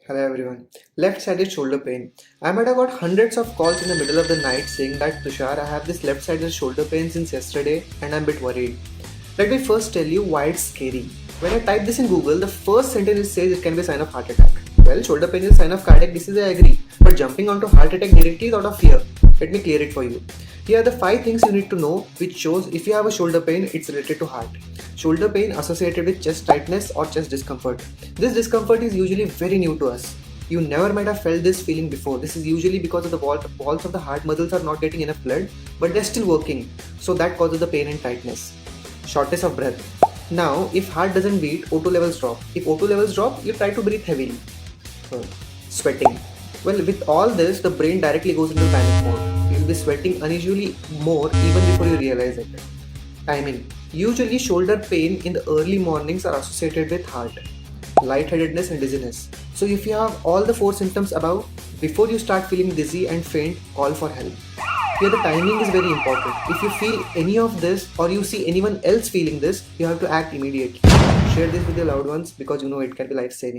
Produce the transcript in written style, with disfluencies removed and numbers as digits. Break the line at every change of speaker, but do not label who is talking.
Hello everyone. Left-sided shoulder pain. I might have got hundreds of calls in the middle of the night saying that Tushar, I have this left-sided shoulder pain since yesterday and I'm a bit worried. Let me first tell you why it's scary. When I type this in Google, the first sentence it says it can be a sign of heart attack. Well, shoulder pain is a sign of cardiac disease, I agree. But jumping onto heart attack directly is out of fear. Let me clear it for you. Here are the 5 things you need to know which shows if you have a shoulder pain, it's related to heart. Shoulder pain associated with chest tightness or chest discomfort. This discomfort is usually very new to us. You never might have felt this feeling before. This is usually because of the walls of the heart muscles are not getting enough blood, but they're still working. So that causes the pain and tightness. Shortness of breath. Now, if heart doesn't beat, O2 levels drop. If O2 levels drop, you try to breathe heavily. Sweating. Well, with all this, the brain directly goes into panic mode. You'll be sweating unusually more even before you realize it. Timing. Usually shoulder pain in the early mornings are associated with heart, lightheadedness and dizziness. So if you have all the 4 symptoms above, before you start feeling dizzy and faint, call for help. Here the timing is very important. If you feel any of this or you see anyone else feeling this, you have to act immediately. Share this with your loved ones because you know it can be life-saving.